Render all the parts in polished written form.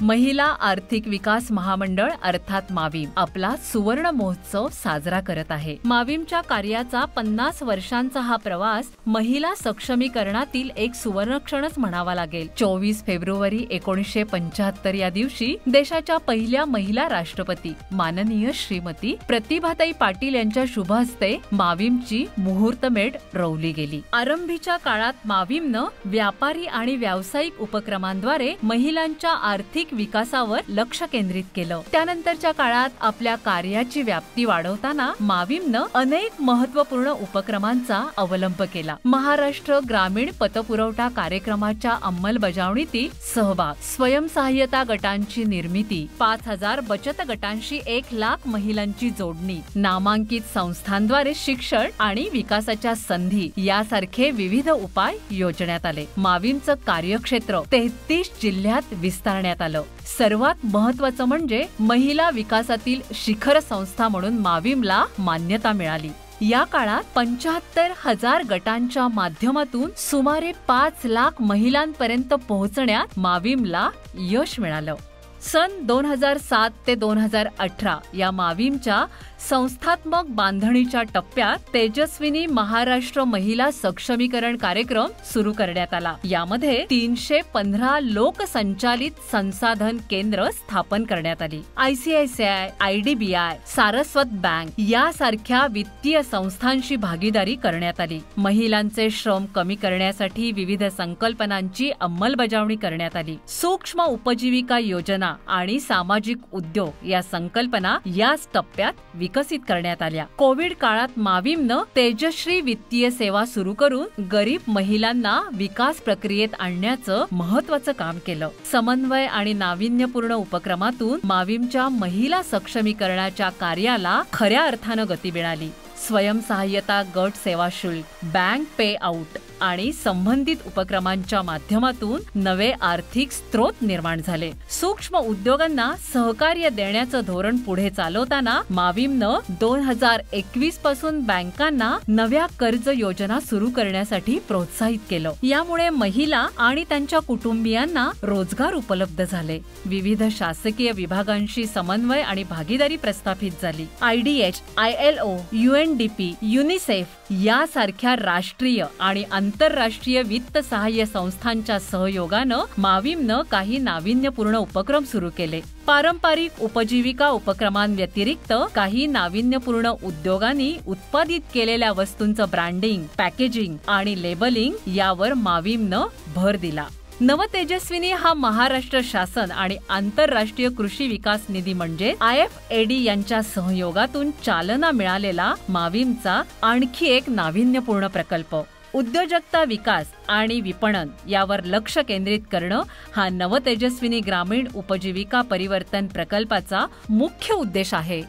महिला आर्थिक विकास महामंडळ अर्थात माविम आपला सुवर्ण महोत्सव साजरा करत आहे। माविमच्या कार्याचा 50 वर्षांचा हा प्रवास महिला सक्षमीकरणातील एक सुवर्णक्षणच म्हणावा लागेल। 24 फेब्रुवारी 1975 या दिवशी देशाच्या पहिल्या महिला राष्ट्रपती माननीय श्रीमती प्रतिभाताई पाटील यांच्या शुभ हस्ते माविमची मुहूर्तमेढ रोवली गेली। आरंभीच्या काळात माविमनं व्यापारी आणि व्यावसायिक उपक्रमांद्वारे महिलांच्या आर्थिक विकासावर लक्ष केंद्रित केलं। त्यानंतरच्या काळात आपल्या कार्याची व्याप्ती वाढवताना माविमनं अनेक महत्त्वपूर्ण उपक्रमांचा अवलंब केला। महाराष्ट्र ग्रामीण पतपुरवठा कार्यक्रमाच्या अंमलबजावणीतील सहभाग, स्वयंसहाय्यता गटांची निर्मिती, 5000 बचत गटांशी 1 लाख महिलांची जोडणी, नामांकित संस्थांद्वारे शिक्षण आणि विकासाच्या संधी यासारखे विविध उपाय योजण्यात आले। माविमचं कार्यक्षेत्र 33 जिल्ह्यात विस्तारण्यात आलं। सर्वात महत्त्वाचं म्हणजे महिला विकासातील शिखर संस्था म्हणून माविमला मान्यता मिळाली। या काळात 75,000 गटांच्या माध्यमातून सुमारे 5 लाख महिलांपर्यंत पोहोचण्यात माविमला यश मिळालं। सन 2007 ते 2018 या माविमच्या संस्थात्मक बांधणीच्या टप्प्यात तेजस्विनी महाराष्ट्र महिला सक्षमीकरण कार्यक्रम सुरू करण्यात आला। यामध्ये 315 लोकसंचालित संसाधन केंद्र स्थापन करण्यात आली। ICICI, IDBI, सारस्वत बँक यासारख्या वित्तीय संस्थांशी भागीदारी करण्यात आली। महिलांचे श्रम कमी करण्यासाठी विविध संकल्पनांची अंमलबजावणी करण्यात आली। सूक्ष्म उपजीविका योजना आणि सामाजिक उद्योग या संकल्पना याच टप्प्यात विकसित करण्यात आल्या। कोविड काळात माविमनं तेजश्री वित्तीय सेवा सुरू करून गरीब महिलांना विकास प्रक्रियेत आणण्याचं महत्त्वाचं काम केलं। समन्वय आणि नाविन्यपूर्ण उपक्रमातून माविमच्या महिला सक्षमीकरणाच्या कार्याला खऱ्या अर्थानं गती मिळाली। स्वयंसहाय्यता गट सेवा शुल्क, बँक पे आउट आणि संबंधित उपक्रमांच्या माध्यमातून नवे आर्थिक स्रोत निर्माण झाले। सूक्ष्म उद्योगांना सहकार्य देण्याचं धोरण पुढे चालवताना माविमनं 2021 पासून बँकांना नव्या कर्ज योजना सुरू करण्यासाठी प्रोत्साहित केलं। यामुळे महिला आणि त्यांच्या कुटुंबियांना रोजगार उपलब्ध झाले। विविध शासकीय विभागांशी समन्वय आणि भागीदारी प्रस्थापित झाली। IDH, ILO, UNDP, युनिसेफ यासारख्या राष्ट्रीय आणि आंतरराष्ट्रीय वित्त सहाय्य संस्थांच्या सहयोगानं माविमनं काही नाविन्यपूर्ण उपक्रम सुरू केले। पारंपरिक उपजीविका उपक्रमांव्यतिरिक्त काही नाविन्यपूर्ण उद्योगांनी उत्पादित केलेल्या वस्तूंचं ब्रँडिंग, पॅकेजिंग आणि लेबलिंग यावर माविमनं भर दिला। नवतेजस्विनी हा महाराष्ट्र शासन आणि आंतरराष्ट्रीय कृषी विकास निधी म्हणजे IFAD यांच्या सहयोगातून चालना मिळालेला माविमचा आणखी एक नाविन्यपूर्ण प्रकल्प। उद्योजकता विकास आणि विपणन यावर लक्ष केंद्रित करणं हा नवतेजस्विनी ग्रामीण उपजीविका परिवर्तन प्रकल्पाचा मुख्य उद्देश आहे।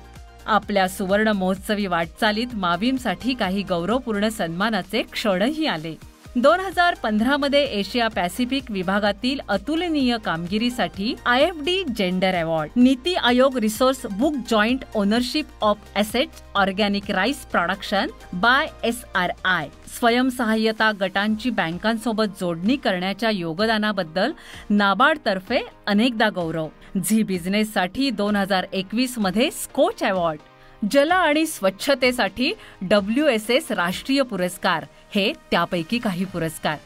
आपल्या सुवर्ण महोत्सवी वाटचालीत माविमसाठी काही गौरवपूर्ण सन्मानाचे क्षणही आले। 2015 मध्ये एशिया पॅसिफिक विभागातील अतुलनीय कामगिरीसाठी IFD gender award, NITI Aayog resource book joint ownership of assets organic rice production by SRI, स्वयंसहाय्यता गटांची बँकांसोबत जोडणी करण्याच्या योगदानाबद्दल नाबार्डतर्फे अनेकदा गौरव, झी बिझनेससाठी 2021 मध्ये स्कोच अवॉर्ड, जल आणि स्वच्छतेसाठी WSS राष्ट्रीय पुरस्कार हे त्यापैकी काही पुरस्कार।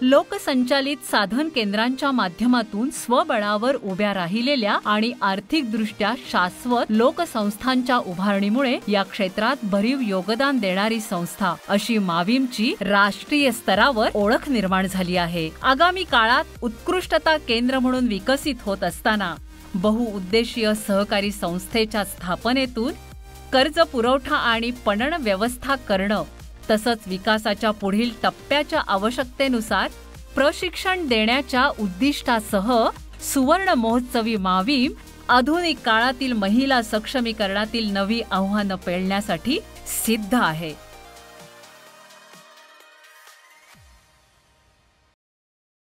लोकसंचालित साधन केंद्रांच्या माध्यमातून स्वबळावर उभ्या राहिलेल्या आणि आर्थिकदृष्ट्या शाश्वत लोकसंस्थांच्या उभारणीमुळे या क्षेत्रात भरीव योगदान देणारी संस्था अशी माविमची राष्ट्रीय स्तरावर ओळख निर्माण झाली आहे। आगामी काळात उत्कृष्टता केंद्र म्हणून विकसित होत असताना बहुउद्देशीय सहकारी संस्थेच्या स्थापनेतून कर्ज पुरवठा आणि पणन व्यवस्था करणं तसंच विकासाच्या पुढील टप्प्याच्या आवश्यकतेनुसार प्रशिक्षण देण्याच्या उद्दिष्टासह सुवर्ण महोत्सवी माविम आधुनिक काळातील महिला सक्षमीकरणातील नवी आव्हानं पेलण्यासाठी सिद्ध आहे।